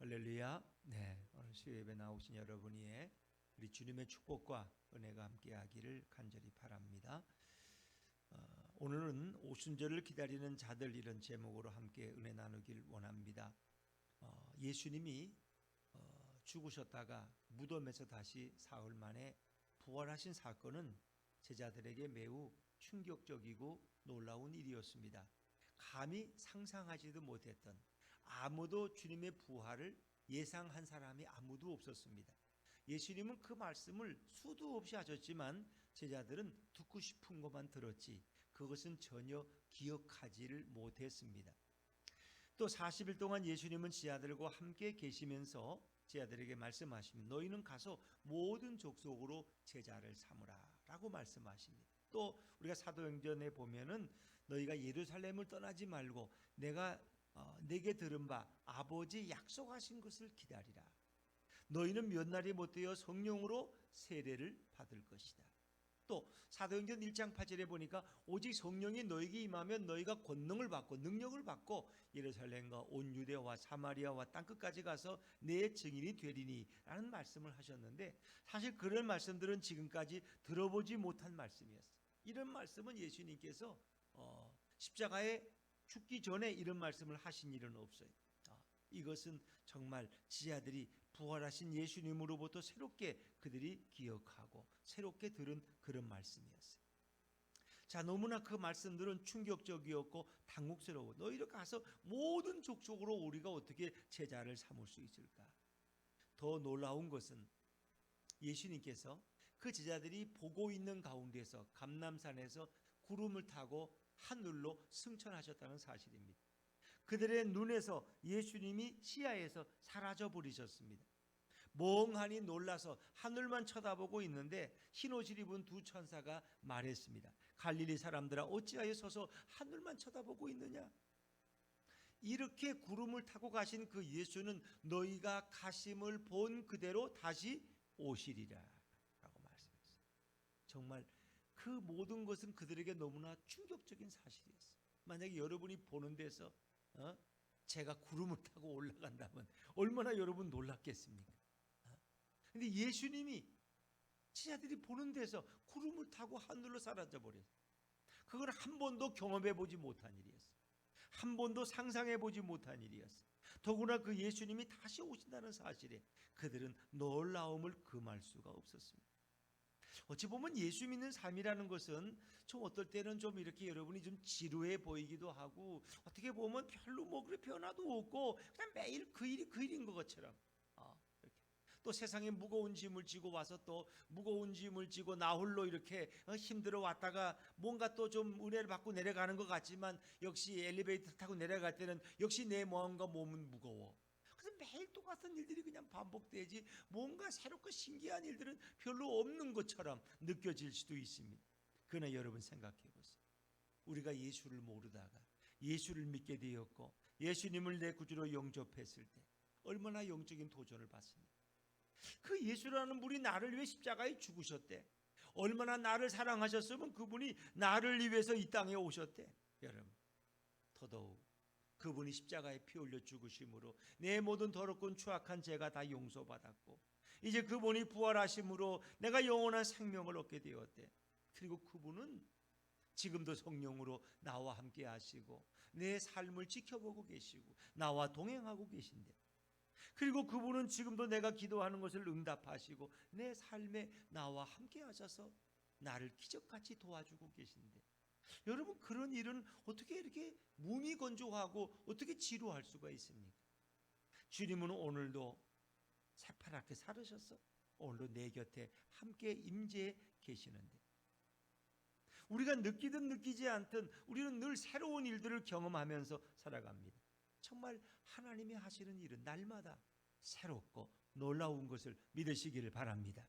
할렐루야. 네, 오늘 수요 예배 나오신 여러분이 우리 주님의 축복과 은혜가 함께하기를 간절히 바랍니다. 오늘은 오순절을 기다리는 자들 이런 제목으로 함께 은혜 나누길 원합니다. 예수님이 죽으셨다가 무덤에서 다시 사흘 만에 부활하신 사건은 제자들에게 매우 충격적이고 놀라운 일이었습니다. 감히 상상하지도 못했던, 아무도 주님의 부활을 예상한 사람이 아무도 없었습니다. 예수님은 그 말씀을 수도 없이 하셨지만 제자들은 듣고 싶은 것만 들었지 그것은 전혀 기억하지를 못했습니다. 또 40일 동안 예수님은 제자들과 함께 계시면서 제자들에게 말씀하십니다. 너희는 가서 모든 족속으로 제자를 삼으라 라고 말씀하십니다. 또 우리가 사도행전에 보면은 너희가 예루살렘을 떠나지 말고 내게 들은 바 아버지 약속하신 것을 기다리라. 너희는 몇 날이 못되어 성령으로 세례를 받을 것이다. 또 사도행전 1장 8절에 보니까 오직 성령이 너희에게 임하면 너희가 권능을 받고 능력을 받고 예루살렘과 온 유대와 사마리아와 땅끝까지 가서 내 증인이 되리니 라는 말씀을 하셨는데, 사실 그런 말씀들은 지금까지 들어보지 못한 말씀이었어요. 이런 말씀은 예수님께서 십자가에 죽기 전에 이런 말씀을 하신 일은 없어요. 이것은 정말 지하들이 부활하신 예수님으로부터 새롭게 그들이 기억하고 새롭게 들은 그런 말씀이었어요. 자, 너무나 그 말씀들은 충격적이었고 당혹스러워. 너희를 가서 모든 족속으로 우리가 어떻게 제자를 삼을 수 있을까? 더 놀라운 것은 예수님께서 그 제자들이 보고 있는 가운데서 감람산에서 구름을 타고 하늘로 승천하셨다는 사실입니다. 그들의 눈에서 예수님이 시야에서 사라져 버리셨습니다. 멍하니 놀라서 하늘만 쳐다보고 있는데 흰옷을 입은 두 천사가 말했습니다. 갈릴리 사람들아, 어찌하여 서서 하늘만 쳐다보고 있느냐? 이렇게 구름을 타고 가신 그 예수는 너희가 가심을 본 그대로 다시 오시리라 라고 말씀했어요. 정말 그 모든 것은 그들에게 너무나 충격적인 사실이었어요. 만약에 여러분이 보는 데서 제가 구름을 타고 올라간다면 얼마나 여러분 놀랐겠습니까? 근데 예수님이 제자들이 보는 데서 구름을 타고 하늘로 사라져 버렸어요. 그걸 한 번도 경험해 보지 못한 일이었어요. 한 번도 상상해 보지 못한 일이었어요. 더구나 그 예수님이 다시 오신다는 사실에 그들은 놀라움을 금할 수가 없었습니다. 어찌 보면 예수 믿는 삶이라는 것은 좀 어떨 때는 좀 이렇게 여러분이 좀 지루해 보이기도 하고, 어떻게 보면 별로 뭐 그래 변화도 없고 그냥 매일 그 일인 것처럼 이렇게. 또 세상에 무거운 짐을 지고 와서 또 무거운 짐을 지고 나 홀로 이렇게 힘들어 왔다가 뭔가 또 좀 은혜를 받고 내려가는 것 같지만 역시 엘리베이터 타고 내려갈 때는 역시 내 마음과 몸은 무거워. 그래서 매일 똑같은 일들이 그냥 반복되지 뭔가 새롭고 신기한 일들은 별로 없는 것처럼 느껴질 수도 있습니다. 그러나 여러분 생각해 보세요. 우리가 예수를 모르다가 예수를 믿게 되었고 예수님을 내 구주로 영접했을 때 얼마나 영적인 도전을 받습니까? 그 예수라는 분이 나를 위해 십자가에 죽으셨대. 얼마나 나를 사랑하셨으면 그분이 나를 위해서 이 땅에 오셨대. 여러분, 더더욱 그분이 십자가에 피 흘려 죽으심으로 내 모든 더럽고 추악한 죄가 다 용서받았고 이제 그분이 부활하심으로 내가 영원한 생명을 얻게 되었대. 그리고 그분은 지금도 성령으로 나와 함께 하시고 내 삶을 지켜보고 계시고 나와 동행하고 계신데, 그리고 그분은 지금도 내가 기도하는 것을 응답하시고 내 삶에 나와 함께 하셔서 나를 기적같이 도와주고 계신데, 여러분 그런 일은 어떻게 이렇게 무미건조하고 어떻게 지루할 수가 있습니까? 주님은 오늘도 새파랗게 살으셔서 오늘도 내 곁에 함께 임재해 계시는데, 우리가 느끼든 느끼지 않든 우리는 늘 새로운 일들을 경험하면서 살아갑니다. 정말 하나님이 하시는 일은 날마다 새롭고 놀라운 것을 믿으시기를 바랍니다.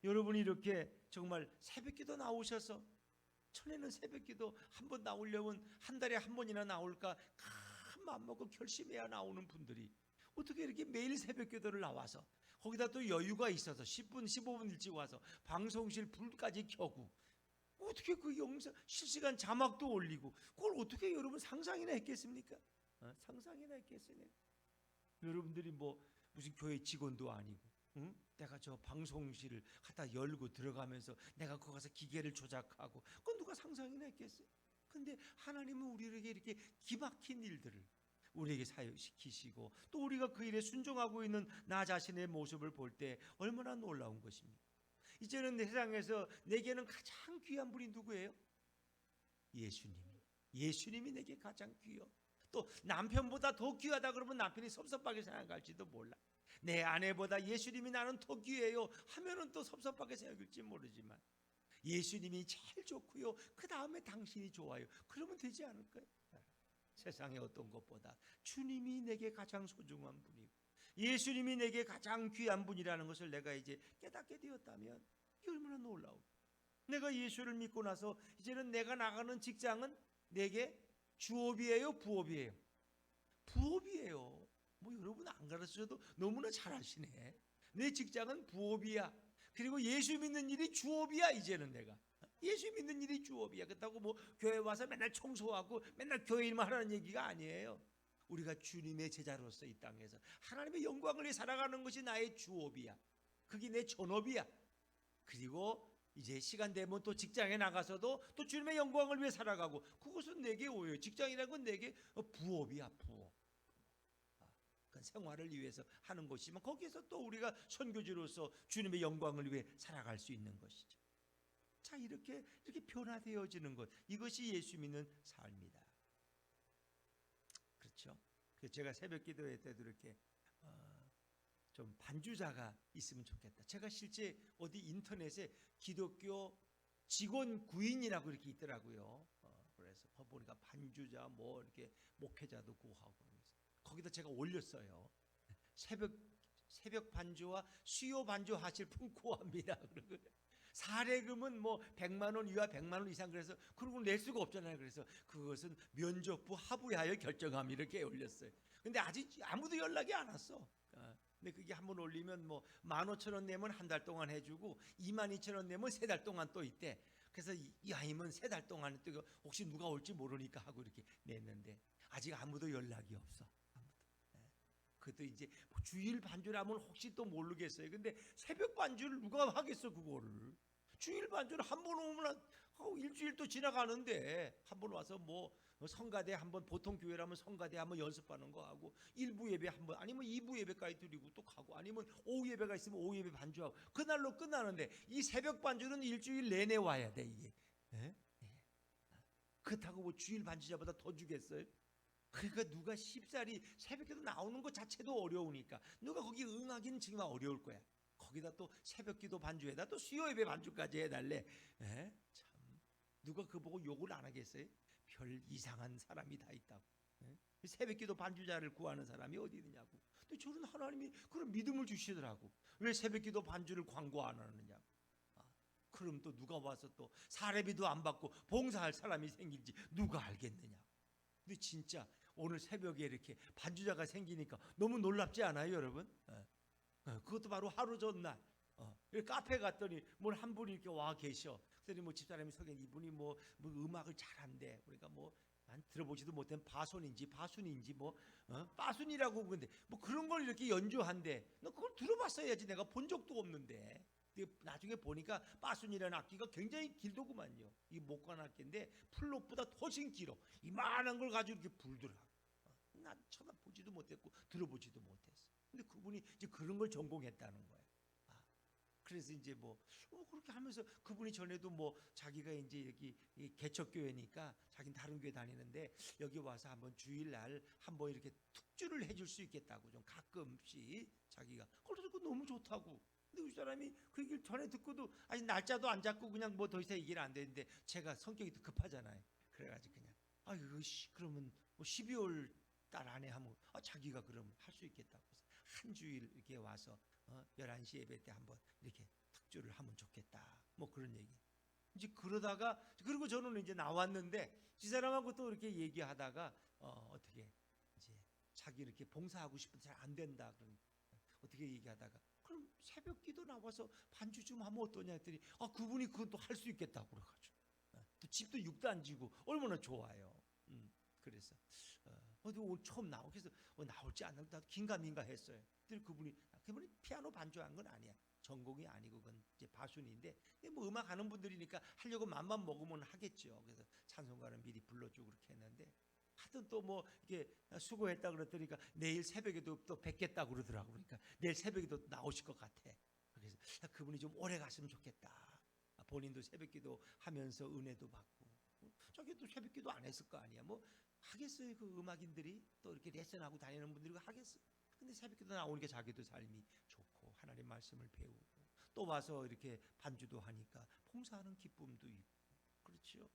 여러분이 이렇게 정말 새벽기도 나오셔서, 전에는 새벽기도 한 번 나오려면 한 달에 한 번이나 나올까 큰 마음 먹고 결심해야 나오는 분들이 어떻게 이렇게 매일 새벽기도를 나와서 거기다 또 여유가 있어서 10분 15분 일찍 와서 방송실 불까지 켜고 어떻게 그 영상 실시간 자막도 올리고 그걸 어떻게 여러분 상상이나 했겠습니까? 상상이나 했겠어요? 여러분들이 뭐 무슨 교회 직원도 아니고, 응? 내가 저 방송실을 갖다 열고 들어가면서 내가 거기 가서 기계를 조작하고, 그건 누가 상상이나 했겠어요? 근데 하나님은 우리에게 이렇게 기막힌 일들을 우리에게 사역시키시고, 또 우리가 그 일에 순종하고 있는 나 자신의 모습을 볼 때 얼마나 놀라운 것입니까? 이제는 내 세상에서 내게는 가장 귀한 분이 누구예요? 예수님이. 예수님이 내게 가장 귀여. 또 남편보다 더 귀하다 그러면 남편이 섭섭하게 생각할지도 몰라. 내 아내보다 예수님이 나는 더 귀해요 하면은 또 섭섭하게 생각할지 모르지만, 예수님이 제일 좋고요, 그 다음에 당신이 좋아요, 그러면 되지 않을까요? 세상의 어떤 것보다 주님이 내게 가장 소중한 분이고 예수님이 내게 가장 귀한 분이라는 것을 내가 이제 깨닫게 되었다면, 이게 얼마나 놀라워. 내가 예수를 믿고 나서 이제는 내가 나가는 직장은 내게 주업이에요, 부업이에요? 부업이에요. 뭐 여러분 안 가르쳐도 너무나 잘 아시네. 내 직장은 부업이야. 그리고 예수 믿는 일이 주업이야. 이제는 내가 예수 믿는 일이 주업이야. 그렇다고 뭐 교회 와서 맨날 청소하고 맨날 교회 일만 하라는 얘기가 아니에요. 우리가 주님의 제자로서 이 땅에서 하나님의 영광을 위해 살아가는 것이 나의 주업이야. 그게 내 전업이야. 그리고 이제 시간 되면 또 직장에 나가서도 또 주님의 영광을 위해 살아가고, 그것은 내게 오해요. 직장이라는 건 내게 부업이야, 부업. 그 생활을 위해서 하는 것이지만, 거기에서 또 우리가 선교지로서 주님의 영광을 위해 살아갈 수 있는 것이죠. 자, 이렇게 변화되어지는 것, 이것이 예수 믿는 삶이다. 그렇죠? 제가 새벽 기도회 때도 이렇게 좀 반주자가 있으면 좋겠다. 제가 실제 어디 인터넷에 기독교 직원 구인이라고 이렇게 있더라고요. 그래서 보니까 반주자 뭐 이렇게 목회자도 구하고, 거기다 제가 올렸어요. 새벽 반주와 수요 반주 하실 분 구합니다. 사례금은 뭐 100만 원 이하 100만 원 이상, 그래서 그리고 낼 수가 없잖아요. 그래서 그것은 면접부 하부하여 결정함 이렇게 올렸어요. 근데 아직 아무도 연락이 안 왔어. 근데 그게 한번 올리면 뭐 15,000원 내면 한 달 동안 해주고 22,000원 내면 3달 동안 또 있대. 그래서 이 아이면 3달 동안 또 혹시 누가 올지 모르니까 하고 이렇게 냈는데 아직 아무도 연락이 없어. 그것도 이제 주일 반주라면 혹시 또 모르겠어요. 근데 새벽 반주를 누가 하겠어 그거를. 주일 반주를 한 번 오면 일주일 또 지나가는데, 한 번 와서 뭐 성가대 한번, 보통 교회라면 성가대 한번 연습하는 거 하고, 일부 예배 한번, 아니면 2부 예배까지 드리고 또 가고, 아니면 오후 예배가 있으면 오후 예배 반주하고, 그날로 끝나는데 이 새벽 반주는 일주일 내내 와야 돼 이게. 그렇다고 뭐 주일 반주자보다 더 주겠어요? 그러니까 누가 쉽사리 새벽기도 나오는 것 자체도 어려우니까 누가 거기 응하기는 정말 어려울 거야. 거기다 또 새벽기도 반주에다 또 수요 예배 반주까지 해달래. 참, 누가 그거 보고 욕을 안 하겠어요? 별 이상한 사람이 다 있다고. 새벽기도 반주자를 구하는 사람이 어디 있느냐고. 근데 저는 하나님이 그런 믿음을 주시더라고. 왜 새벽기도 반주를 광고 안 하느냐고. 그럼 또 누가 와서 또 사례비도 안 받고 봉사할 사람이 생길지 누가 알겠느냐. 근데 진짜 오늘 새벽에 이렇게 반주자가 생기니까 너무 놀랍지 않아요, 여러분? 그것도 바로 하루 전날 카페 갔더니 뭘 한 분이 이렇게 와 계셔. 그랬더니 뭐 집사람이 소개, 이분이 뭐 음악을 잘한대. 그러니까 뭐 난 들어보지도 못한 바순인지 뭐 빠순이라고, 근데 뭐 그런 걸 이렇게 연주한대. 너 그걸 들어봤어야지. 내가 본 적도 없는데. 나중에 보니까 빠순이라는 악기가 굉장히 길더구만요. 이 목관 악기인데 플룻보다 훨씬 길어. 이만한 걸 가지고 이렇게 불더라고. 난 쳐다보지도 못했고 들어보지도 못했어. 근데 그분이 이제 그런 걸 전공했다는 거야. 그래서 이제 뭐 그렇게 하면서 그분이 전에도 뭐 자기가 이제 여기 개척교회니까 자기는 다른 교회 다니는데 여기 와서 한번 주일날 한번 이렇게 특주를 해줄 수 있겠다고, 좀 가끔씩 자기가. 그래서 그 너무 좋다고. 근데 그 사람이 그 얘기를 전에 듣고도 아직 날짜도 안 잡고 그냥 뭐 더 이상 얘기를 안 되는데, 제가 성격이 또 급하잖아요. 그래가지고 그냥 그러면 뭐 12월 달 안에 하면 자기가 그럼 할 수 있겠다고 해서 한 주일 이렇게 와서 11시 예배 때 한번 이렇게 특주를 하면 좋겠다, 뭐 그런 얘기. 이제 그러다가, 그리고 저는 이제 나왔는데 이 사람하고 또 이렇게 얘기하다가 어떻게 이제 자기 이렇게 봉사하고 싶은데 잘 안 된다. 그러니까 어떻게 얘기하다가 그럼 새벽 기도 나와서 반주 좀 하면 어떠냐 했더니 그분이 그것도 할 수 있겠다고 그래가지고 또 집도 6단지고 얼마나 좋아요. 그래서 오늘 처음 나오고 그래서 나올지 안 나올지 나도 긴가민가 했어요. 그분이 피아노 반주한 건 아니야. 전공이 아니고 그건 이제 바순인데 뭐 음악 하는 분들이니까 하려고 맘만 먹으면 하겠죠. 그래서 찬송가는 미리 불러주고 그렇게 했는데 하여튼 또 뭐 이게 수고했다 그랬더니까 내일 새벽에도 또 뵙겠다고 그러더라고. 그러니까 내일 새벽에도 나오실 것 같아. 그래서 그분이 좀 오래 갔으면 좋겠다. 본인도 새벽기도 하면서 은혜도 받고 저기도 새벽기도 안 했을 거 아니야. 뭐 하겠어요. 그 음악인들이 또 이렇게 레슨하고 다니는 분들이 하겠어. 근데 새벽기도 나오니까 자기도 삶이 좋고 하나님 말씀을 배우고 또 와서 이렇게 반주도 하니까 봉사하는 기쁨도 있고 그렇죠.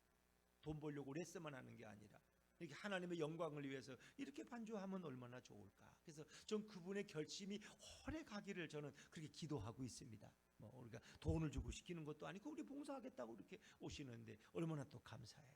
돈 벌려고 레슨만 하는 게 아니라 이렇게 하나님의 영광을 위해서 이렇게 반주하면 얼마나 좋을까. 그래서 전 그분의 결심이 오래 가기를 저는 그렇게 기도하고 있습니다. 뭐 우리가 돈을 주고 시키는 것도 아니고 우리 봉사하겠다고 이렇게 오시는데 얼마나 또 감사해.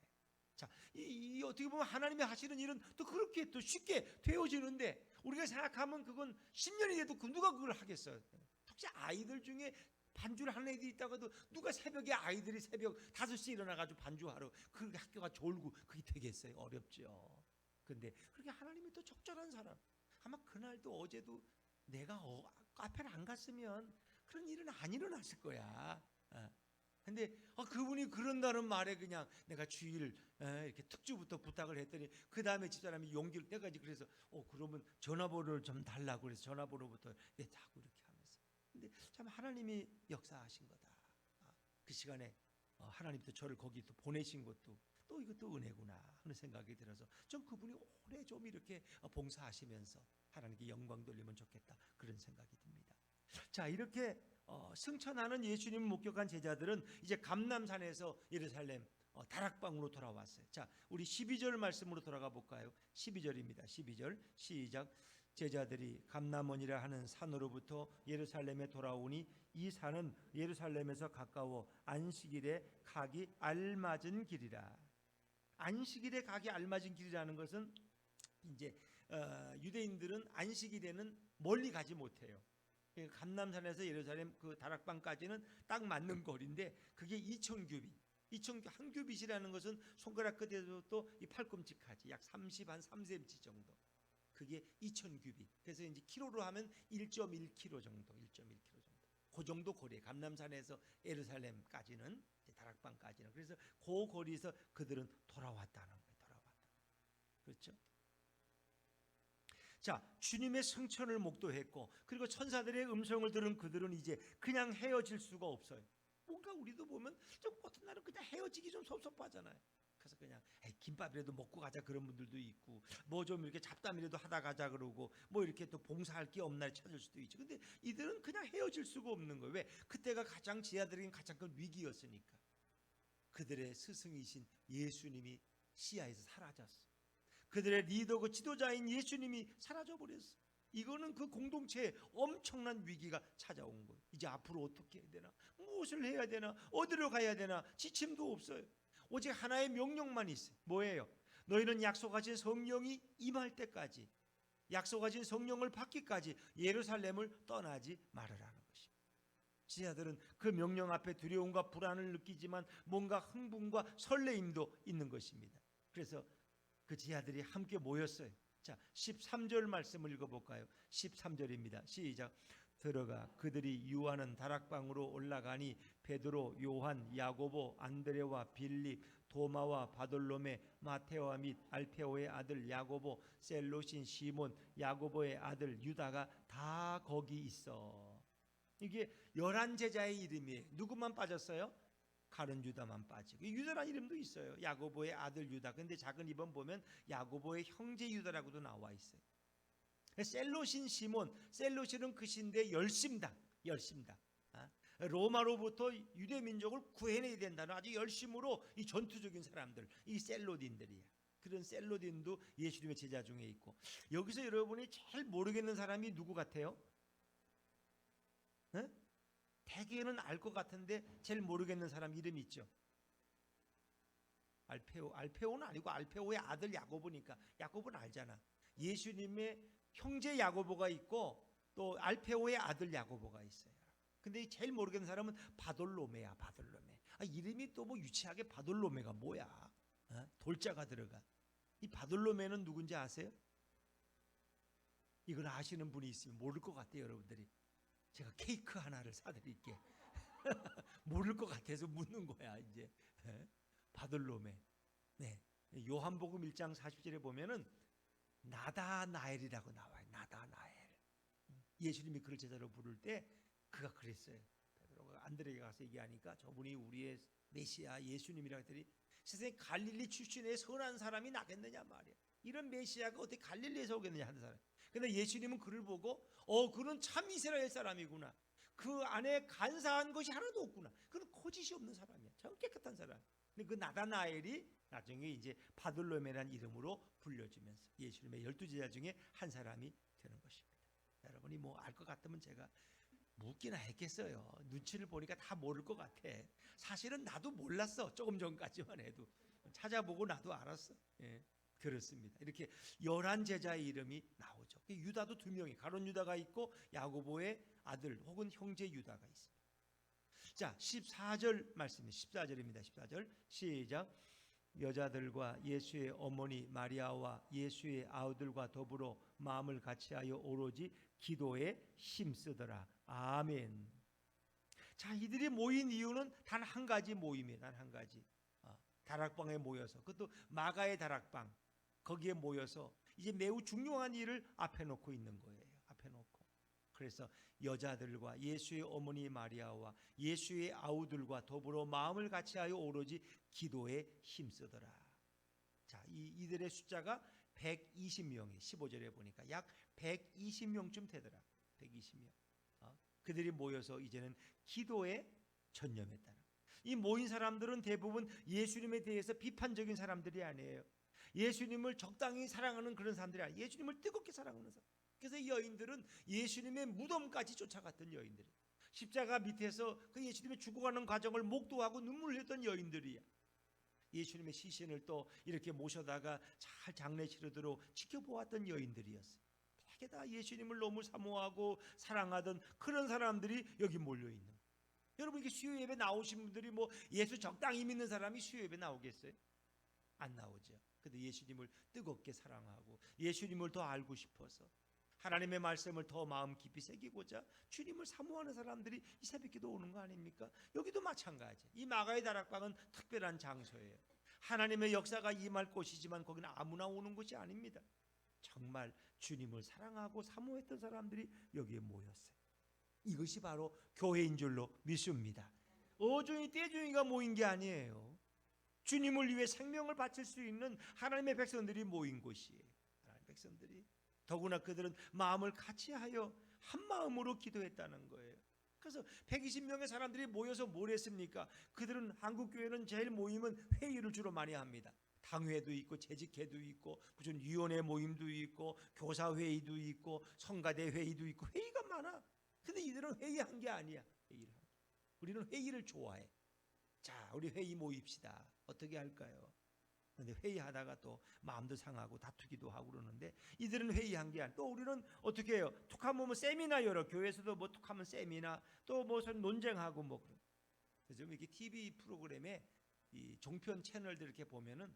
자, 이 어떻게 보면 하나님이 하시는 일은 또 그렇게 또 쉽게 되어지는데 우리가 생각하면 그건 10년이 돼도 누가 그걸 하겠어요. 특히 아이들 중에 반주를 하는 애들이 있다가도 누가 새벽에 아이들이 새벽 5시에 일어나가지고 반주하러 그 학교가 졸고 그게 되겠어요. 어렵죠. 근데 그렇게 하나님이 또 적절한 사람 아마 그날도 어제도 내가 카페를 안 갔으면 그런 일은 안 일어났을 거야. 근데 그분이 그런다는 말에 그냥 내가 주일 이렇게 특주부터 부탁을 했더니 그 다음에 집사람이 용기를 내가지 그래서 그러면 전화번호를 좀 달라고 그래서 전화번호부터 자꾸 이렇게 하면서 근데 참 하나님이 역사하신 거다. 그 시간에 하나님이 또 저를 거기 또 보내신 것도 또 이것도 은혜구나 하는 생각이 들어서 좀 그분이 오래 좀 이렇게 봉사하시면서 하나님께 영광 돌리면 좋겠다 그런 생각이 듭니다. 자, 이렇게 승천하는 예수님을 목격한 제자들은 이제 감람산에서 예루살렘 다락방으로 돌아왔어요. 자, 우리 12절 말씀으로 돌아가 볼까요? 12절입니다. 12절 시작. 제자들이 감람원이라 하는 산으로부터 예루살렘에 돌아오니 이 산은 예루살렘에서 가까워 안식일에 가기 알맞은 길이라. 안식일에 가기 알맞은 길이라는 것은 이제 유대인들은 안식일에는 멀리 가지 못해요. 감람산에서 예루살렘 그 다락방까지는 딱 맞는 거리인데 그게 2,000규빗. 한 규빗이라는 것은 손가락 끝에서부터 이 팔꿈치까지 약 3cm 정도. 그게 2,000규빗. 그래서 이제 키로로 하면 1.1km 정도. 1.1km 정도. 그 정도 거리. 감람산에서 예루살렘까지는 다락방까지는. 그래서 그 거리에서 그들은 돌아왔다는 거예요. 그렇죠? 자, 주님의 승천을 목도했고 그리고 천사들의 음성을 들은 그들은 이제 그냥 헤어질 수가 없어요. 뭔가 우리도 보면 좀 어떤 날은 그냥 헤어지기 좀 섭섭하잖아요. 그래서 그냥 김밥이라도 먹고 가자 그런 분들도 있고 뭐 좀 이렇게 잡담이라도 하다 가자 그러고 뭐 이렇게 또 봉사할 게 없나 찾을 수도 있죠. 근데 이들은 그냥 헤어질 수가 없는 거예요. 왜? 그때가 가장 제자들에겐 가장 큰 위기였으니까. 그들의 스승이신 예수님이 시야에서 사라졌어. 그들의 리더 그 지도자인 예수님이 사라져버렸어. 이거는 그 공동체에 엄청난 위기가 찾아온 거예요. 이제 앞으로 어떻게 해야 되나? 무엇을 해야 되나? 어디로 가야 되나? 지침도 없어요. 오직 하나의 명령만 있어요. 뭐예요? 너희는 약속하신 성령이 임할 때까지 약속하신 성령을 받기까지 예루살렘을 떠나지 말으라는 것입니다. 지자들은 그 명령 앞에 두려움과 불안을 느끼지만 뭔가 흥분과 설레임도 있는 것입니다. 그래서 그 지하들이 함께 모였어요. 자, 13절 말씀을 읽어볼까요? 13절입니다. 시작. 들어가 그들이 유하는 다락방으로 올라가니 베드로, 요한, 야고보, 안드레와 빌립, 도마와 바돌로메, 마테오와 및 알페오의 아들 야고보, 셀롯인 시몬, 야고보의 아들 유다가 다 거기 있어. 이게 11제자의 이름이에요. 누구만 빠졌어요? 가룟 유다만 빠지고 유다라는 이름도 있어요. 야고보의 아들 유다. 근데 작은 입원 보면 야고보의 형제 유다라고도 나와 있어요. 셀롯인 시몬, 셀롯은 그 시대 열심당. 로마로부터 유대 민족을 구해내야 된다는 아주 열심으로 이 전투적인 사람들, 이 셀롯인들이야. 그런 셀롯인도 예수님의 제자 중에 있고 여기서 여러분이 제일 모르겠는 사람이 누구 같아요? 네? 대개는 알 것 같은데 제일 모르겠는 사람 이름이 있죠. 알페오는 아니고 알페오의 아들 야고보니까 야고보는 알잖아. 예수님의 형제 야고보가 있고 또 알페오의 아들 야고보가 있어요. 근데 제일 모르겠는 사람은 바돌로메야. 이름이 또 뭐 유치하게 바돌로메가 뭐야? 돌자가 들어가. 이 바돌로메는 누군지 아세요? 이걸 아시는 분이 있으면 모를 것 같아요, 여러분들이. 제가 케이크 하나를 사드릴게. 모를 것 같아서 묻는 거야, 이제. 바들로메. 네. 요한복음 1장 40절에 보면은 나다나엘이라고 나와요. 나다나엘. 예수님이 그를 제자로 부를 때 그가 그랬어요. 베드로가 안드레에게 가서 얘기하니까 저분이 우리의 메시아 예수님이라고 했더니 세상에 갈릴리 출신의 선한 사람이 나겠느냐 말이야. 이런 메시아가 어떻게 갈릴리에서 오겠느냐 하는 사람. 근데 예수님은 그를 보고 그는 참 이스라엘 사람이구나. 그 안에 간사한 것이 하나도 없구나. 그는 거짓이 없는 사람이야. 참 깨끗한 사람. 근데 그 나다나엘이 나중에 이제 바들로메라는 이름으로 불려지면서 예수님의 12제자 중에 한 사람이 되는 것입니다. 여러분이 뭐 알 것 같으면 제가 묻기나 했겠어요. 눈치를 보니까 다 모를 것 같아. 사실은 나도 몰랐어. 조금 전까지만 해도 찾아보고 나도 알았어. 예, 그렇습니다. 이렇게 11제자의 이름이 나오죠. 유다도 2명이 가룟 유다가 있고 야고보의 아들 혹은 형제 유다가 있습니다. 자, 14절 말씀입니다. 14절입니다. 14절 시작. 여자들과 예수의 어머니 마리아와 예수의 아우들과 더불어 마음을 같이하여 오로지 기도에 힘쓰더라. 아멘. 자, 이들이 모인 이유는 단 한 가지 모임이에요. 단 한 가지. 다락방에 모여서, 그것도 마가의 다락방, 거기에 모여서 이제 매우 중요한 일을 앞에 놓고 있는 거예요. 앞에 놓고. 그래서 여자들과 예수의 어머니 마리아와 예수의 아우들과 더불어 마음을 같이하여 오로지 기도에 힘쓰더라. 자, 이들의 숫자가 120명이 15절에 보니까 약 120명쯤 되더라. 120명. 그들이 모여서 이제는 기도에 전념했다. 이 모인 사람들은 대부분 예수님에 대해서 비판적인 사람들이 아니에요. 예수님을 적당히 사랑하는 그런 사람들이 아니에요. 예수님을 뜨겁게 사랑하는 사람. 그래서 이 여인들은 예수님의 무덤까지 쫓아갔던 여인들이에요. 십자가 밑에서 그 예수님의 죽어가는 과정을 목도하고 눈물을 흘렸던 여인들이야. 예수님의 시신을 또 이렇게 모셔다가 잘 장례 치르도록 지켜보았던 여인들이었어요. 되게 다 예수님을 너무 사모하고 사랑하던 그런 사람들이 여기 몰려있는 거예요. 여러분, 이게 수요 예배 나오신 분들이 뭐 예수 적당히 믿는 사람이 수요 예배 나오겠어요? 안 나오죠. 근데 예수님을 뜨겁게 사랑하고 예수님을 더 알고 싶어서 하나님의 말씀을 더 마음 깊이 새기고자 주님을 사모하는 사람들이 이 새벽기도 오는 거 아닙니까? 여기도 마찬가지. 이 마가의 다락방은 특별한 장소예요. 하나님의 역사가 임할 곳이지만 거기는 아무나 오는 곳이 아닙니다. 정말 주님을 사랑하고 사모했던 사람들이 여기에 모였어요. 이것이 바로 교회인 줄로 믿습니다. 어중이 떼중이가 모인 게 아니에요. 주님을 위해 생명을 바칠 수 있는 하나님의 백성들이 모인 곳이에요. 하나님의 백성들이. 더구나 그들은 마음을 같이하여 한 마음으로 기도했다는 거예요. 그래서 120명의 사람들이 모여서 뭘 했습니까? 그들은 한국교회는 제일 모임은 회의를 주로 많이 합니다. 당회도 있고 재직회도 있고 무슨 위원회 모임도 있고 교사회의도 있고 성가대 회의도 있고 회의가 많아. 근데 이들은 회의한 게 아니야. 우리는 회의를 좋아해. 자, 우리 회의 모입시다. 어떻게 할까요? 근데 회의하다가 또 마음도 상하고 다투기도 하고 그러는데 이들은 회의한 게 아니야. 또 우리는 어떻게 해요? 툭하면 뭐 세미나 열어. 교회에서도 뭐 툭하면 세미나 또 뭐 논쟁하고 뭐 그런. 그래서 이렇게 TV 프로그램에 이 종편 채널들 이렇게 보면은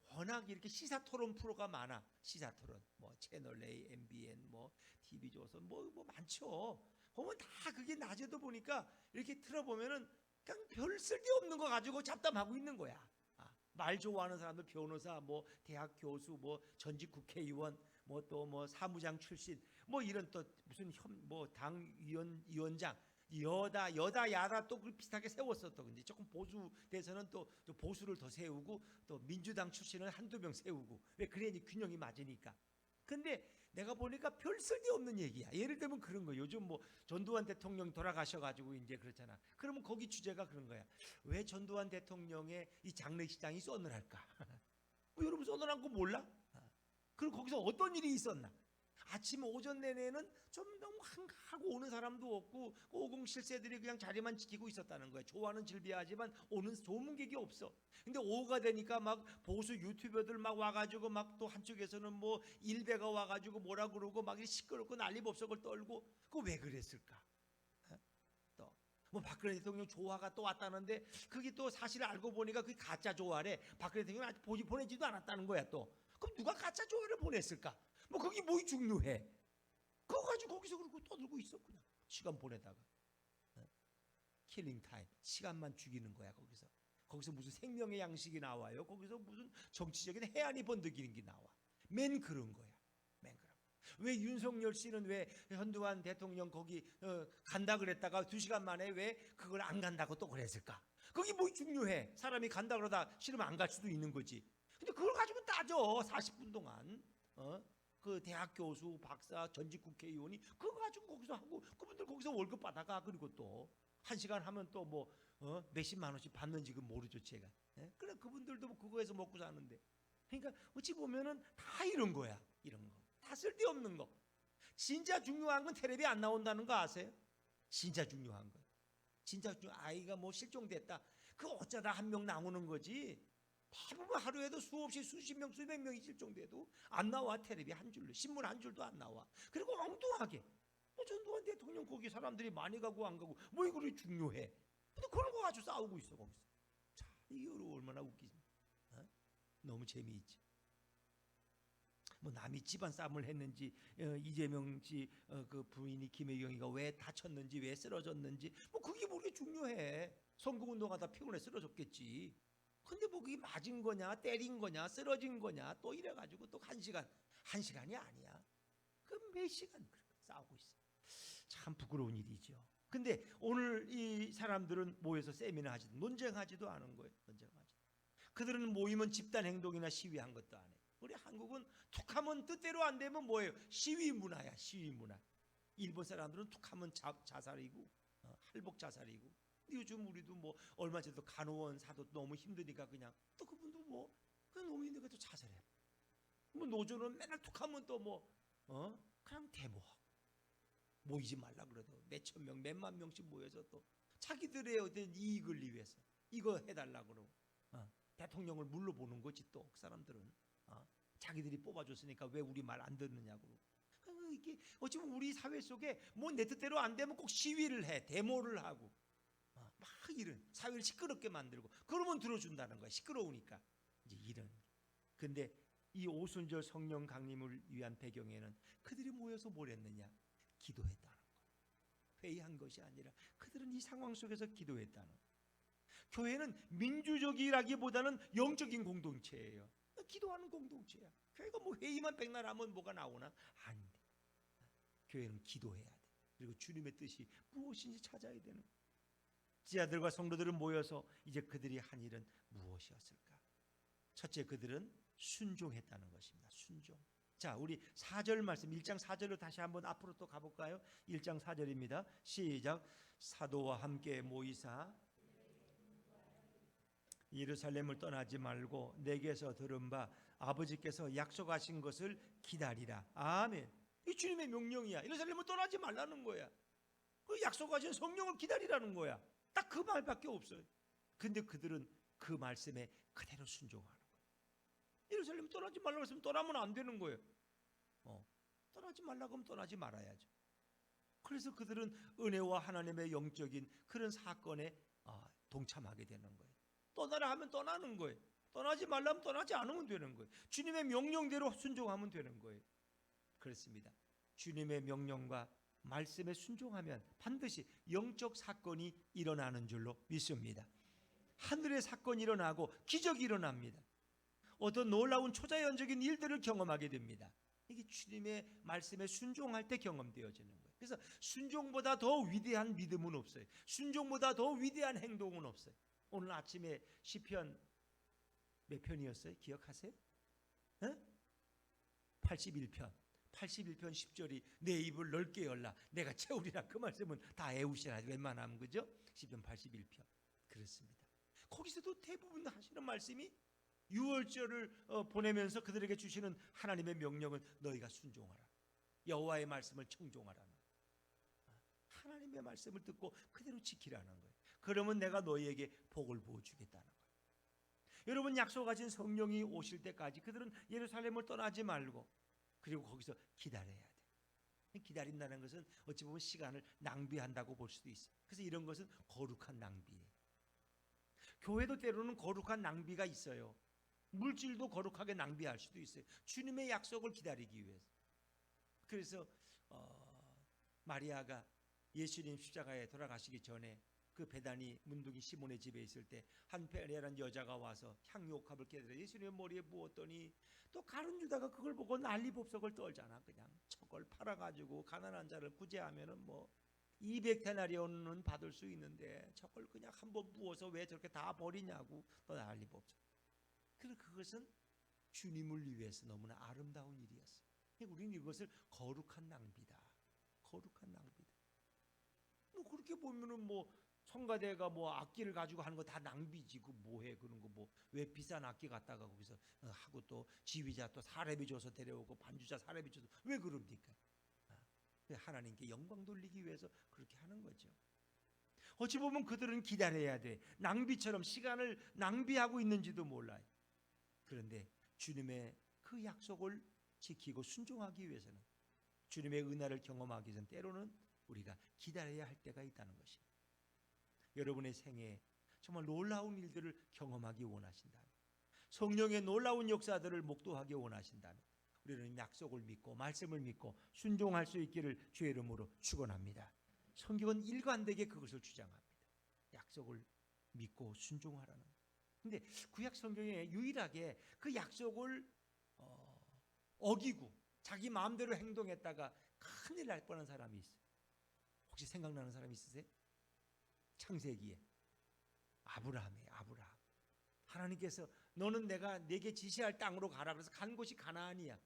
워낙 이렇게 시사 토론 프로가 많아. 시사 토론. 뭐 채널 A, MBN, 뭐 TV조선 뭐 많죠. 보면 다 그게 낮에도 보니까 이렇게 틀어보면은 그냥 별 쓸데없는 거 가지고 잡담하고 있는 거야. 말 좋아하는 사람들 변호사, 뭐 대학 교수, 뭐 전직 국회의원, 뭐 또 뭐 사무장 출신, 뭐 이런 또 무슨 뭐 당 위원장, 여다 야다 또 비슷하게 세웠어. 또 근데 조금 보수 대선은 또 보수를 더 세우고 또 민주당 출신을 한두 명 세우고 왜 그래야지 균형이 맞으니까. 근데 내가 보니까 별 쓸데없는 얘기야. 예를 들면 그런 거. 요즘 뭐 전두환 대통령 돌아가셔가지고 이제 그렇잖아. 그러면 거기 주제가 그런 거야. 왜 전두환 대통령의 이 장례식장이 서늘할까? 뭐 여러분 서늘한 거 몰라? 그리고 거기서 어떤 일이 있었나? 아침 오전 내내는 좀 너무 한가하고 오는 사람도 없고 50 7세들이 그냥 자리만 지키고 있었다는 거야. 좋아하는 질비하지만 오는 조문객이 없어. 근데 오후가 되니까 막 보수 유튜버들 막 와가지고 막 또 한쪽에서는 뭐 일베가 와가지고 뭐라 그러고 막 시끄럽고 난리법석을 떨고 그거 왜 그랬을까? 또 뭐 박근혜 대통령 조화가 또 왔다는데 그게 또 사실 알고 보니까 그게 가짜 조화래. 박근혜 대통령이 아직 보내지도 않았다는 거야 또. 그럼 누가 가짜 조화를 보냈을까? 뭐 거기 뭐 중요해? 거기서 그러고 떠들고 있어. 그냥 시간 보내다가 킬링 타임, 시간만 죽이는 거야. 거기서 무슨 생명의 양식이 나와요? 거기서 무슨 정치적인 해안이 번득이는 게 나와? 맨 그런 거야. 맨 그런. 왜 윤석열 씨는 왜 현두환 대통령 거기 간다 그랬다가 2시간 만에 왜 그걸 안 간다고 또 그랬을까? 그게 뭐 중요해? 사람이 간다 그러다 싫으면 안 갈 수도 있는 거지. 근데 그걸 가지고 따져 40분 동안. 그 대학 교수, 박사, 전직 국회의원이 그거 가지고 거기서 하고 그분들 거기서 월급 받아가. 그리고 또 1시간 하면 또 뭐 몇십만 원씩 받는지 그 모르죠 제가. 그래 그분들도 뭐 그거에서 먹고 사는데. 그러니까 어찌 보면은 다 이런 거야. 이런 거. 다 쓸데없는 거. 진짜 중요한 건 텔레비 안 나온다는 거 아세요? 진짜 중요한 거. 진짜 아이가 뭐 실종됐다. 그 어쩌다 한 명 나오는 거지. 대부분 하루에도 수없이 수십 명, 수백 명이 실종돼도 안 나와. 텔레비 한 줄로, 신문 한 줄도 안 나와. 그리고 엉뚱하게 전두환 대통령 거기 사람들이 많이 가고 안 가고 뭐 이거를 중요해. 근데 그런 거 가지고 싸우고 있어 거기서. 자, 이게 얼마나 웃기지. 너무 재미있지. 뭐 남이 집안 싸움을 했는지 이재명 씨 그 부인이 김혜경이가 왜 다쳤는지 왜 쓰러졌는지 뭐 그게 뭐게 중요해. 선거운동하다 피곤해 쓰러졌겠지. 근데 뭐 그게 맞은 거냐 때린 거냐 쓰러진 거냐 또 이래가지고 또 1시간이 아니야. 그 몇 시간 싸우고 있어. 참 부끄러운 일이죠. 근데 오늘 이 사람들은 모여서 세미나 하지도 논쟁하지도 않은 거예요. 그들은 모이면 집단 행동이나 시위한 것도 안 해. 우리 한국은 툭하면 뜻대로 안 되면 뭐예요? 시위 문화야. 시위 문화. 일본 사람들은 툭하면 자살이고 할복 자살이고. 요즘 우리도 뭐 얼마 전에도 간호원 사도 너무 힘드니까 그냥 또 그분도 뭐 그냥 너무 힘드니까 또 자살해. 뭐 노조는 맨날 툭하면 또 뭐 그냥 데모하고 모이지 말라 그래도 몇천 명, 몇만 명씩 모여서 또 자기들의 어떤 이익을 위해서 이거 해달라 그러고 대통령을 물러보는 거지. 또 그 사람들은 자기들이 뽑아줬으니까 왜 우리 말 안 듣느냐고. 이게 어찌 보면 우리 사회 속에 뭐 내 뜻대로 안 되면 꼭 시위를 해, 데모를 하고 막 이런 사회를 시끄럽게 만들고 그러면 들어준다는 거야. 시끄러우니까 이제 이런. 근데 이 오순절 성령 강림을 위한 배경에는 그들이 모여서 뭘 했느냐? 기도했다는 거야. 회의한 것이 아니라 그들은 이 상황 속에서 기도했다는 거야. 교회는 민주적이라기보다는 영적인 공동체예요. 기도하는 공동체야. 교회가 뭐 회의만 백날 하면 뭐가 나오나? 아닌데. 교회는 기도해야 돼. 그리고 주님의 뜻이 무엇인지 찾아야 되는 거야. 지하들과 성도들은 모여서 이제 그들이 한 일은 무엇이었을까? 첫째, 그들은 순종했다는 것입니다. 순종. 자, 우리 4절 말씀 1장 4절로 다시 한번 앞으로 또 가볼까요? 1장 4절입니다. 시작. 사도와 함께 모이사 예루살렘을 떠나지 말고 내게서 들은 바 아버지께서 약속하신 것을 기다리라. 아멘. 이 주님의 명령이야. 예루살렘을 떠나지 말라는 거야. 그 약속하신 성령을 기다리라는 거야. 딱 그 말밖에 없어요. 근데 그들은 그 말씀에 그대로 순종하는 거예요. 예루살렘 떠나지 말라고 했으면 떠나면 안 되는 거예요. 떠나지 말라고 하면 떠나지 말아야죠. 그래서 그들은 은혜와 하나님의 영적인 그런 사건에 동참하게 되는 거예요. 떠나라 하면 떠나는 거예요. 떠나지 말라면 떠나지 않으면 되는 거예요. 주님의 명령대로 순종하면 되는 거예요. 그렇습니다. 주님의 명령과 말씀에 순종하면 반드시 영적 사건이 일어나는 줄로 믿습니다. 하늘의 사건이 일어나고 기적이 일어납니다. 어떤 놀라운 초자연적인 일들을 경험하게 됩니다. 이게 주님의 말씀에 순종할 때 경험되어지는 거예요. 그래서 순종보다 더 위대한 믿음은 없어요. 순종보다 더 위대한 행동은 없어요. 오늘 아침에 시편 몇 편이었어요? 기억하세요? 81편 10절이 내 입을 넓게 열라 내가 채우리라. 그 말씀은 다 외우시라. 웬만하면 그죠? 시편 81편. 그렇습니다. 거기서도 대부분 하시는 말씀이 유월절을 보내면서 그들에게 주시는 하나님의 명령은 너희가 순종하라. 여호와의 말씀을 청종하라는 거예요. 하나님의 말씀을 듣고 그대로 지키라는 거예요. 그러면 내가 너희에게 복을 부어주겠다는 거예요. 여러분, 약속하신 성령이 오실 때까지 그들은 예루살렘을 떠나지 말고 그리고 거기서 기다려야 돼. 기다린다는 것은 어찌 보면 시간을 낭비한다고 볼 수도 있어요. 그래서 이런 것은 거룩한 낭비예요. 교회도 때로는 거룩한 낭비가 있어요. 물질도 거룩하게 낭비할 수도 있어요. 주님의 약속을 기다리기 위해서. 그래서 마리아가 예수님 십자가에 돌아가시기 전에 그 베다니 문둥이 시몬의 집에 있을 때 한 베레라는 여자가 와서 향유옥합을 깨달아 예수님의 머리에 부었더니 또 가룟 유다가 그걸 보고 난리법석을 떨잖아. 그냥 저걸 팔아가지고 가난한 자를 구제하면은 뭐 200데나리온은 받을 수 있는데 저걸 그냥 한번 부어서 왜 저렇게 다 버리냐고 또 난리법석. 그것은 주님을 위해서 너무나 아름다운 일이었어요. 우리는 이것을 거룩한 낭비다. 거룩한 낭비다. 뭐 그렇게 보면은 뭐 성가대가 뭐 악기를 가지고 하는 거 다 낭비지. 그 뭐해 그런 거 뭐 왜 비싼 악기 갖다가 거기서 하고 또 지휘자 또 사례비 줘서 데려오고 반주자 사례비 줘서 왜 그럽니까? 하나님께 영광 돌리기 위해서 그렇게 하는 거죠. 어찌 보면 그들은 기다려야 돼. 낭비처럼 시간을 낭비하고 있는지도 몰라요. 그런데 주님의 그 약속을 지키고 순종하기 위해서는 주님의 은혜를 경험하기 전 때로는 우리가 기다려야 할 때가 있다는 것입니다. 여러분의 생애에 정말 놀라운 일들을 경험하기 원하신다면, 성령의 놀라운 역사들을 목도하기 원하신다면 우리는 약속을 믿고 말씀을 믿고 순종할 수 있기를 주의 이름으로 축원합니다. 성경은 일관되게 그것을 주장합니다. 약속을 믿고 순종하라는. 근데 구약 성경에 유일하게 그 약속을 어기고 자기 마음대로 행동했다가 큰일 날 뻔한 사람이 있어요. 혹시 생각나는 사람 있으세요? 창세기에 아브라함이에요. 아브라함. 하나님께서 너는 내게 지시할 땅으로 가라 그래서 간 곳이 가나안이야.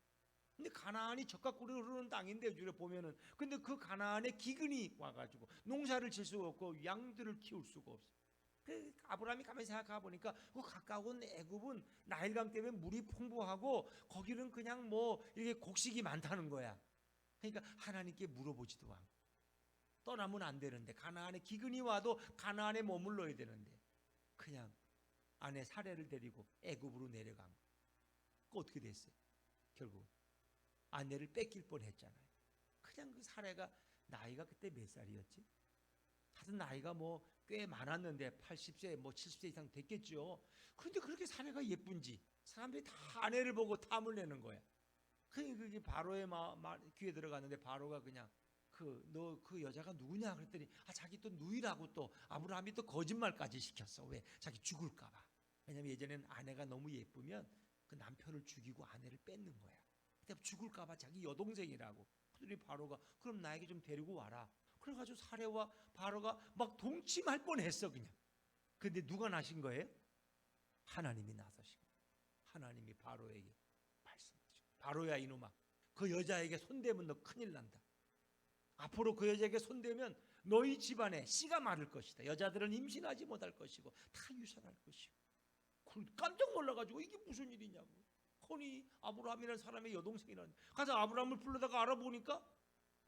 근데 가나안이 적과 꿀이 흐르는 땅인데 주로 보면은 근데 그 가나안에 기근이 와가지고 농사를 질 수가 없고 양들을 키울 수가 없어. 그 아브라함이 가만히 생각해 보니까 그 가까운 애굽은 나일강 때문에 물이 풍부하고 거기는 그냥 뭐 이렇게 곡식이 많다는 거야. 그러니까 하나님께 물어보지도 않고 떠나면 안 되는데 가나안에 기근이 와도 가나안에 머물러야 되는데 그냥 아내 사례를 데리고 애굽으로 내려간 거야. 그 어떻게 됐어요? 결국 아내를 뺏길 뻔했잖아요. 그냥 그 사례가 나이가 그때 몇 살이었지? 하여튼 나이가 뭐 꽤 많았는데 80세 뭐 70세 이상 됐겠죠. 그런데 그렇게 사례가 예쁜지 사람들이 다 아내를 보고 탐을 내는 거야. 그게 바로의 귀에 들어갔는데 바로가 그냥 너 그 여자가 누구냐 그랬더니 자기 또 누이라고 또 아브라함이 또 거짓말까지 시켰어. 왜? 자기 죽을까 봐. 왜냐면 예전에는 아내가 너무 예쁘면 그 남편을 죽이고 아내를 뺏는 거야. 근데 죽을까 봐 자기 여동생이라고. 그랬더니 바로가 그럼 나에게 좀 데리고 와라. 그래가지고 사례와 바로가 막 동침할 뻔했어 그냥. 근데 누가 나신 거예요? 하나님이 나서신 거예요. 하나님이 바로에게 말씀하시고 바로야 이놈아 그 여자에게 손대면 너 큰일 난다. 앞으로 그 여자에게 손대면 너희 집안에 씨가 마를 것이다. 여자들은 임신하지 못할 것이고 다 유산할 것이고. 깜짝 놀라가지고 이게 무슨 일이냐고. 허니 아브라함이라는 사람의 여동생이라는. 가서 아브라함을 불러다가 알아보니까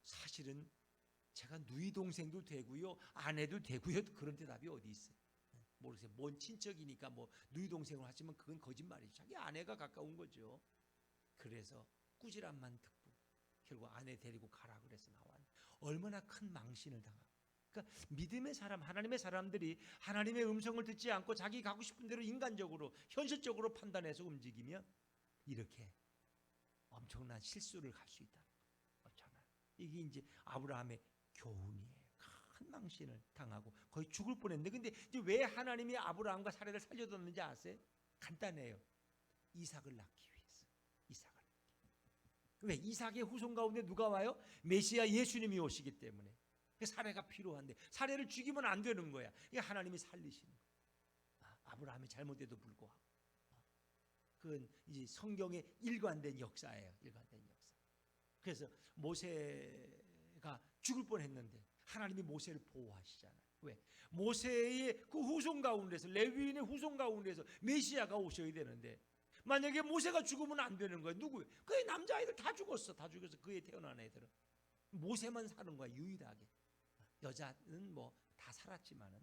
사실은 제가 누이 동생도 되고요 아내도 되고요. 그런 대답이 어디 있어요? 모르겠어요. 뭔 친척이니까 뭐 누이 동생을 하시면 그건 거짓말이죠. 자기 아내가 가까운 거죠. 그래서 꾸지람만 듣고 결국 아내 데리고 가라 그래서 나왔는데 얼마나 큰 망신을 당하고. 그러니까 믿음의 사람, 하나님의 사람들이 하나님의 음성을 듣지 않고 자기 가고 싶은 대로 인간적으로 현실적으로 판단해서 움직이면 이렇게 엄청난 실수를 할 수 있다. 엄청난. 이게 이제 아브라함의 교훈이에요. 큰 망신을 당하고 거의 죽을 뻔했는데 근데 이제 왜 하나님이 아브라함과 사례를 살려뒀는지 아세요? 간단해요. 이삭을 낳기 위해서. 이삭을. 왜? 이삭의 후손 가운데 누가 와요? 메시아 예수님이 오시기 때문에. 사례가 필요한데 사례를 죽이면 안 되는 거야. 이게 하나님이 살리시는 거야. 아브라함이 잘못해도 불구하고. 그건 이제 성경의 일관된 역사예요. 일관된 역사. 그래서 모세가 죽을 뻔했는데 하나님이 모세를 보호하시잖아요. 왜? 모세의 그 후손 가운데서 레위인의 후손 가운데서 메시아가 오셔야 되는데 만약에 모세가 죽으면 안 되는 거예요. 누구? 그의 남자아이들 다 죽었어. 다 죽어서 그에 태어난 애들은 모세만 사는 거야. 유일하게. 여자는 뭐 다 살았지만은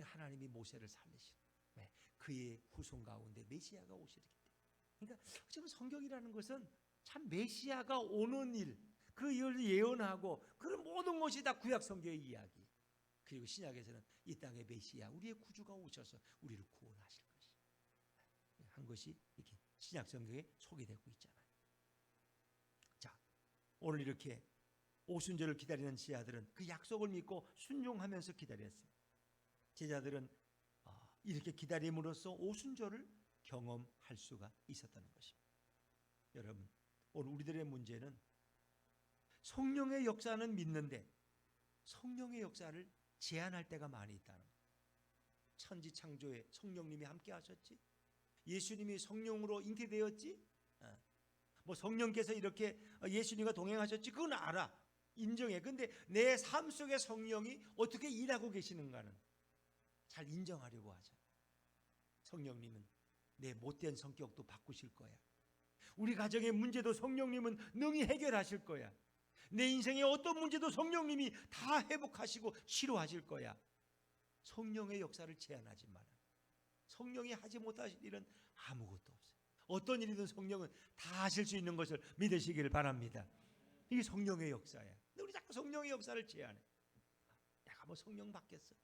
하나님이 모세를 살리신. 왜? 그의 후손 가운데 메시아가 오시기 때문에. 그러니까 지금 성경이라는 것은 참 메시아가 오는 일, 그 일을 예언하고 그런 모든 것이 다 구약 성경의 이야기. 그리고 신약에서는 이 땅의 메시아, 우리의 구주가 오셔서 우리를 구원하실 것이 한 것이 이렇게 신약 성경에 소개되고 있잖아요. 자, 오늘 이렇게 오순절을 기다리는 제자들은 그 약속을 믿고 순종하면서 기다렸어요. 제자들은 이렇게 기다림으로써 오순절을 경험할 수가 있었다는 것입니다. 여러분, 오늘 우리들의 문제는 성령의 역사는 믿는데 성령의 역사를 제한할 때가 많이 있다는 거예요. 천지 창조에 성령님이 함께 하셨지? 예수님이 성령으로 잉태되었지? 뭐 성령께서 이렇게 예수님과 동행하셨지? 그건 알아. 인정해. 근데 내 삶 속에 성령이 어떻게 일하고 계시는가는 잘 인정하려고 하자. 성령님은 내 못된 성격도 바꾸실 거야. 우리 가정의 문제도 성령님은 능히 해결하실 거야. 내 인생의 어떤 문제도 성령님이 다 회복하시고 치료하실 거야. 성령의 역사를 제한하지 마라. 성령이 하지 못하실 일은 아무것도 없어요. 어떤 일이든 성령은 다 하실 수 있는 것을 믿으시기를 바랍니다. 이게 성령의 역사야. 근데 우리 자꾸 성령의 역사를 제한해. 내가 뭐 성령 받겠어?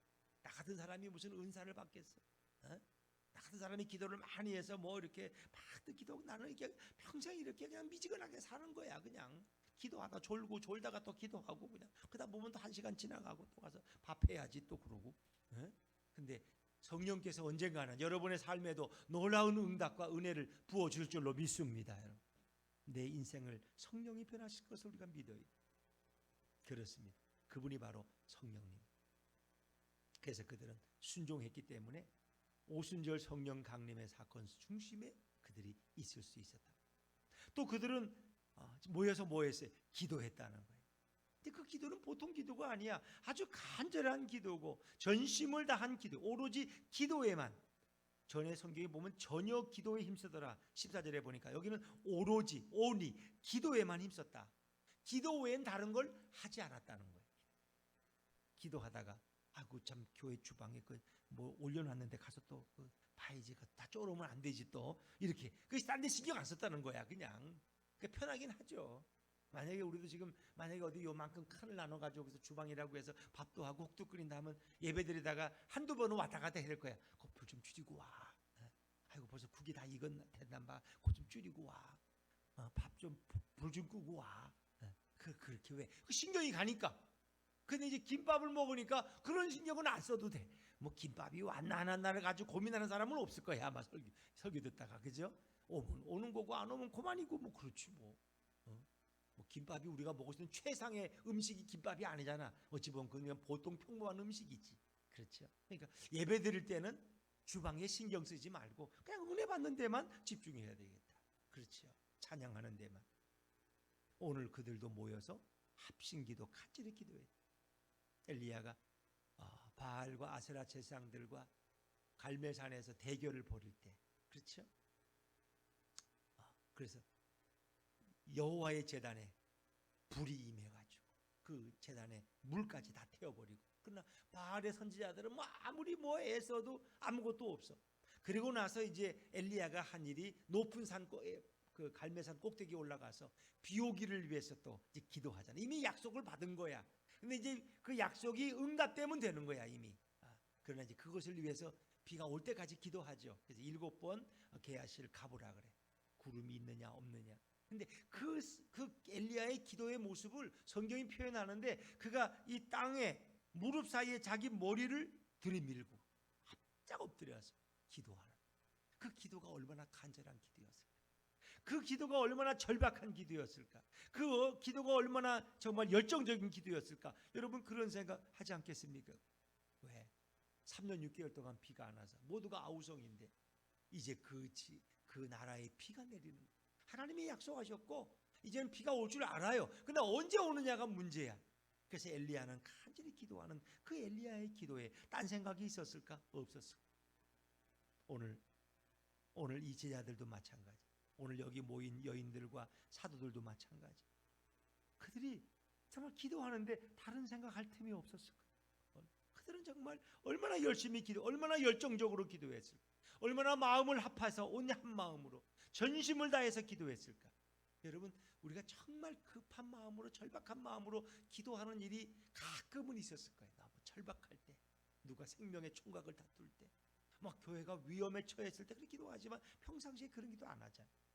나 같은 사람이 무슨 은사를 받겠어? 나 같은 사람이 기도를 많이 해서 뭐 이렇게 막 기도하고 나는 이렇게 평생 이렇게 그냥 미지근하게 사는 거야. 그냥 기도하다 졸고 졸다가 또 기도하고 그냥 그다음 보면 또 1시간 지나가고 또 가서 밥 해야지 또 그러고. 근데 성령께서 언젠가는 여러분의 삶에도 놀라운 응답과 은혜를 부어줄 줄로 믿습니다. 여러분. 내 인생을 성령이 변하실 것을 우리가 믿어요. 그렇습니다. 그분이 바로 성령님. 그래서 그들은 순종했기 때문에 오순절 성령 강림의 사건 중심에 그들이 있을 수 있었다. 또 그들은 모여서 뭐 했어요? 기도했다는 거예요. 근데 그 기도는 보통 기도가 아니야. 아주 간절한 기도고 전심을 다한 기도, 오로지 기도에만. 전에 성경에 보면 전혀 기도에 힘쓰더라 14절에 보니까 여기는 오로지 only 기도에만 힘썼다. 기도 외엔 다른 걸 하지 않았다는 거예요. 기도하다가 아이고 참 교회 주방에 그 뭐 올려놨는데 가서 또 봐야지 다 쪼르면 안 되지 또 이렇게 그래서 딴 데 신경 안 썼다는 거야. 그냥 편하긴 하죠. 만약에 우리도 지금 만약에 어디 요만큼 칸을 나눠가지고 그래서 주방이라고 해서 밥도 하고 국도 끓인다 하면 예배드리다가 한두 번은 왔다 갔다 해야 될 거야. 불 좀 줄이고 와. 아이고 벌써 국이 다 익었나 봐. 그 좀 줄이고 와. 밥 좀 불 좀 끄고 와. 그렇게 왜? 그 신경이 가니까. 근데 이제 김밥을 먹으니까 그런 신경은 안 써도 돼. 뭐 김밥이 왔나 안 왔나를 가지고 고민하는 사람은 없을 거야. 아마 설교 듣다가 그죠? 오는 거고 안 오면 그만이고 뭐 그렇지 뭐. 뭐 김밥이 우리가 먹을 수 있는 최상의 음식이 김밥이 아니잖아. 어찌 보면 그냥 보통 평범한 음식이지. 그렇죠? 그러니까 예배 드릴 때는 주방에 신경 쓰지 말고 그냥 은혜 받는 데만 집중해야 되겠다. 그렇죠? 찬양하는 데만. 오늘 그들도 모여서 합심기도 간절히 기도해. 엘리야가 바알과 아세라 제사장들과 갈멜산에서 대결을 벌일 때, 그렇죠? 그래서 여호와의 제단에 불이 임해가지고 그 제단에 물까지 다 태워버리고, 그러나 바알의 선지자들은 뭐 아무리 뭐 애써도 아무것도 없어. 그리고 나서 이제 엘리야가 한 일이 높은 산 그 갈멜산 꼭대기에 올라가서 비 오기를 위해서 또 이제 기도하잖아. 이미 약속을 받은 거야. 근데 이제 그 약속이 응답되면 되는 거야 이미. 그러나 이제 그것을 위해서 비가 올 때까지 기도하죠. 그래서 7번 게하시를 가보라 그래. 구름이 있느냐 없느냐. 근데 그 엘리야의 기도의 모습을 성경이 표현하는데 그가 이 땅에 무릎 사이에 자기 머리를 들이밀고 합작 엎드려서 기도하는 그 기도가 얼마나 간절한 기도였을까. 그 기도가 얼마나 절박한 기도였을까. 그 기도가 얼마나 정말 열정적인 기도였을까. 여러분 그런 생각 하지 않겠습니까? 왜? 3년 6개월 동안 비가 안 와서 모두가 아우성인데 이제 그 나라에 비가 내리는 거예요. 하나님이 약속하셨고 이제는 비가 올 줄 알아요. 근데 언제 오느냐가 문제야. 그래서 엘리야는 간절히 기도하는 그 엘리야의 기도에 딴 생각이 있었을까? 없었을까? 오늘 이 제자들도 마찬가지. 오늘 여기 모인 여인들과 사도들도 마찬가지. 그들이 정말 기도하는데 다른 생각할 틈이 없었을 거예요. 그들은 정말 얼마나 열심히 얼마나 열정적으로 기도했을까. 얼마나 마음을 합해서 온 한 마음으로 전심을 다해서 기도했을까. 여러분 우리가 정말 급한 마음으로 절박한 마음으로 기도하는 일이 가끔은 있었을 거예요. 너무 절박할 때, 누가 생명의 총각을 다툴 때, 막 교회가 위험에 처했을 때 그렇게 기도하지만 평상시에 그런 기도 안 하잖아요.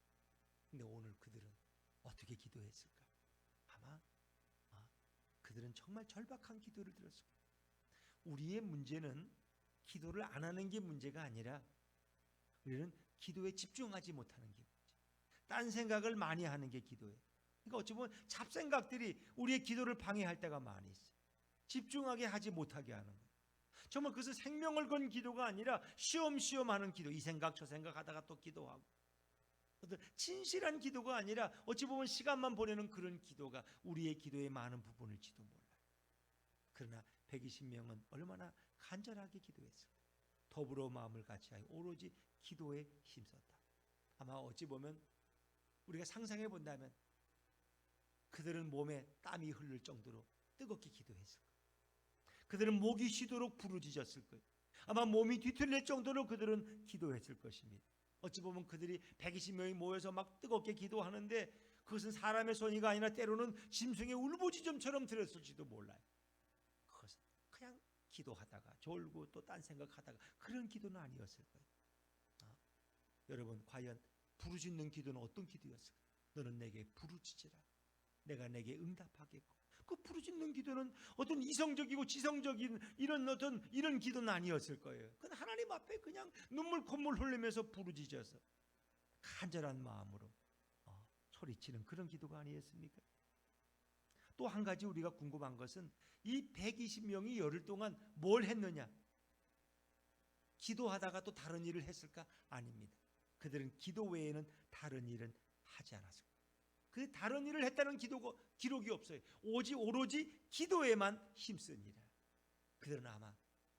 근데 오늘 그들은 어떻게 기도했을까? 아마 다윗은 정말 절박한 기도를 드렸을 거예요. 우리의 문제는 기도를 안 하는 게 문제가 아니라 우리는 기도에 집중하지 못하는 게 문제. 딴 생각을 많이 하는 게 기도예요. 그러니까 어찌 보면 잡생각들이 우리의 기도를 방해할 때가 많이 있어요. 집중하게 하지 못하게 하는 거예요. 정말 그것은 생명을 건 기도가 아니라 쉬엄쉬엄 하는 기도. 이 생각 저 생각 하다가 또 기도하고, 어떤 진실한 기도가 아니라 어찌 보면 시간만 보내는 그런 기도가 우리의 기도의 많은 부분일지도 몰라요. 그러나 120명은 얼마나 간절하게 기도했을까. 더불어 마음을 같이하여 오로지 기도에 힘썼다. 아마 어찌 보면 우리가 상상해 본다면 그들은 몸에 땀이 흐를 정도로 뜨겁게 기도했을 거예요. 그들은 목이 쉬도록 부르짖었을 거예요. 아마 몸이 뒤틀릴 정도로 그들은 기도했을 것입니다. 어찌 보면 그들이 120명이 모여서 막 뜨겁게 기도하는데 그것은 사람의 손이가 아니라 때로는 짐승의 울부짖음처럼 들었을지도 몰라요. 그것은 그냥 기도하다가 졸고 또 딴 생각하다가 그런 기도는 아니었을 거예요. 여러분, 과연 부르짖는 기도는 어떤 기도였을까요? 너는 내게 부르짖으라. 내가 내게 응답하겠고. 그 부르짖는 기도는 어떤 이성적이고 지성적인 이런 기도는 아니었을 거예요. 그건 하나님 앞에 그냥 눈물 콧물 흘리면서 부르짖어서 간절한 마음으로 소리치는 그런 기도가 아니었습니까? 또 한 가지 우리가 궁금한 것은 이 120명이 열흘 동안 뭘 했느냐? 기도하다가 또 다른 일을 했을까? 아닙니다. 그들은 기도 외에는 다른 일은 하지 않았습니다. 그 다른 일을 했다는 기록이 없어요. 오로지 기도에만 힘쓰니라. 그들은 아마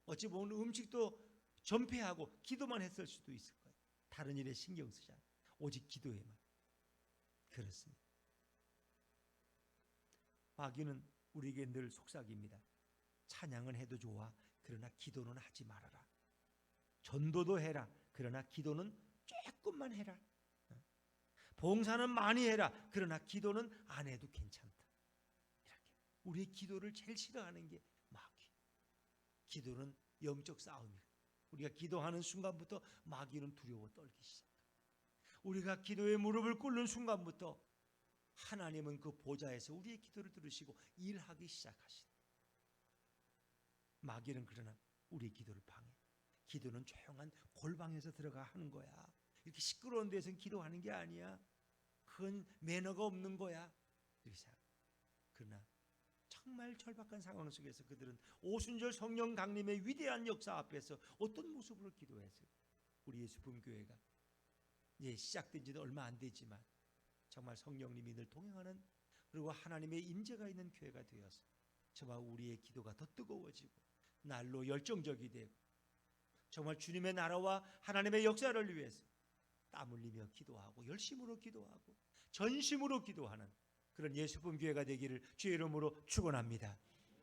어찌 보면 음식도 전폐하고 기도만 했을 수도 있을 거예요. 다른 일에 신경 쓰지 않아요. 오직 기도에만. 그렇습니다. 마귀는 우리에게 늘 속삭입니다. 찬양은 해도 좋아. 그러나 기도는 하지 말아라. 전도도 해라. 그러나 기도는 조금만 해라. 봉사는 많이 해라. 그러나 기도는 안 해도 괜찮다. 이렇게 우리의 기도를 제일 싫어하는 게 마귀. 기도는 영적 싸움이에요. 우리가 기도하는 순간부터 마귀는 두려워 떨기 시작합니다. 우리가 기도에 무릎을 꿇는 순간부터 하나님은 그 보좌에서 우리의 기도를 들으시고 일하기 시작하신다. 마귀는 그러나 우리의 기도를 방해. 기도는 조용한 골방에서 들어가 하는 거야. 이렇게 시끄러운 데서는 기도하는 게 아니야. 그건 매너가 없는 거야. 이렇게 생각합니다. 그러나 정말 절박한 상황 속에서 그들은 오순절 성령 강림의 위대한 역사 앞에서 어떤 모습으로 기도했어요? 우리 예수품교회가 이제 시작된 지도 얼마 안 되지만 정말 성령님이 늘 동행하는, 그리고 하나님의 임재가 있는 교회가 되어서 정말 우리의 기도가 더 뜨거워지고 날로 열정적이 되고 정말 주님의 나라와 하나님의 역사를 위해서 땀 흘리며 기도하고 열심으로 기도하고 전심으로 기도하는 그런 예수품 교회가 되기를 주의 이름으로 축원합니다.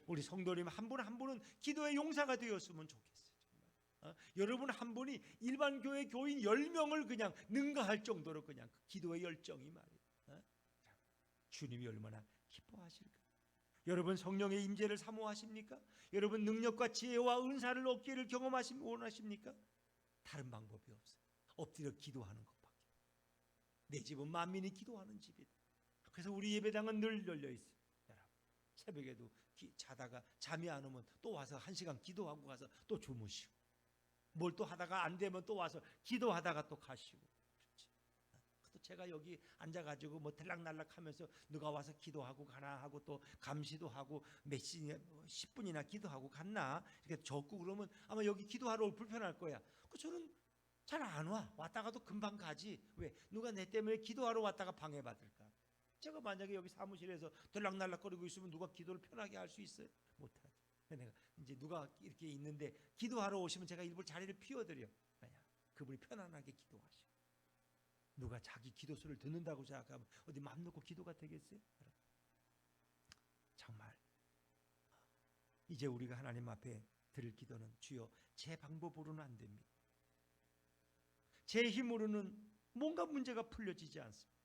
우리 성도님 한 분 한 분은 기도의 용사가 되었으면 좋겠어요. 정말. 여러분 한 분이 일반 교회 교인 10명을 그냥 능가할 정도로 그냥 그 기도의 열정이 말이에요. 주님이 얼마나 기뻐하실까? 여러분 성령의 임재를 사모하십니까? 여러분 능력과 지혜와 은사를 얻기를 경험하시면 원하십니까? 다른 방법이 없어요. 엎드려 기도하는 것밖에. 내 집은 만민이 기도하는 집이다. 그래서 우리 예배당은 늘 열려 있어요. 여러분 새벽에도 자다가 잠이 안 오면 또 와서 1시간 기도하고 가서 또 주무시고, 뭘 또 하다가 안 되면 또 와서 기도하다가 또 가시고. 또 제가 여기 앉아가지고 뭐 들락날락하면서 누가 와서 기도하고 가나 하고 또 감시도 하고 몇 시냐 10분이나 기도하고 갔나 이렇게 적고 그러면 아마 여기 기도하러 올 불편할 거야. 저는 잘 안 와. 왔다가도 금방 가지. 왜? 누가 내 때문에 기도하러 왔다가 방해받을까? 제가 만약에 여기 사무실에서 들락날락거리고 있으면 누가 기도를 편하게 할 수 있어요? 못하죠. 내가 이제 누가 이렇게 있는데 기도하러 오시면 제가 일부러 자리를 피워드려. 왜냐? 그분이 편안하게 기도하시고. 누가 자기 기도 소리를 듣는다고 생각하면 어디 맘 놓고 기도가 되겠어요? 정말 이제 우리가 하나님 앞에 드릴 기도는 주여 제 방법으로는 안 됩니다. 제 힘으로는 뭔가 문제가 풀려지지 않습니다.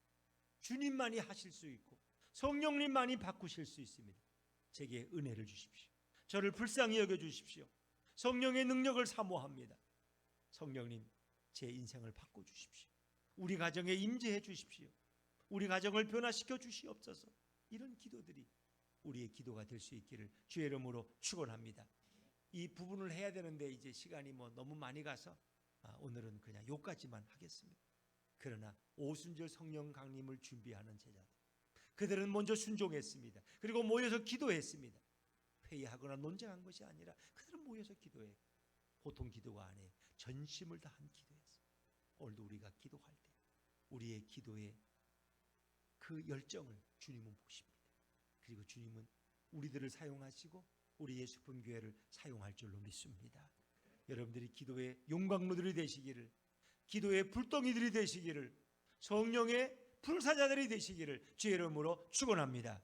주님만이 하실 수 있고 성령님만이 바꾸실 수 있습니다. 제게 은혜를 주십시오. 저를 불쌍히 여겨주십시오. 성령의 능력을 사모합니다. 성령님 제 인생을 바꿔주십시오. 우리 가정에 임재해 주십시오. 우리 가정을 변화시켜 주시옵소서. 이런 기도들이 우리의 기도가 될 수 있기를 주의 이름으로 축원합니다. 이 부분을 해야 되는데 이제 시간이 너무 많이 가서 오늘은 그냥 요까지만 하겠습니다. 그러나 오순절 성령 강림을 준비하는 제자들, 그들은 먼저 순종했습니다. 그리고 모여서 기도했습니다. 회의하거나 논쟁한 것이 아니라 그들은 모여서 기도해. 보통 기도가 아니에요. 전심을 다한 기도였어요. 오늘도 우리가 기도할 때 우리의 기도의 그 열정을 주님은 보십니다. 그리고 주님은 우리들을 사용하시고 우리 예수품교회를 사용할 줄로 믿습니다. 여러분들이 기도의 용광로들이 되시기를, 기도의 불덩이들이 되시기를, 성령의 불사자들이 되시기를 주의 이름으로 축원합니다.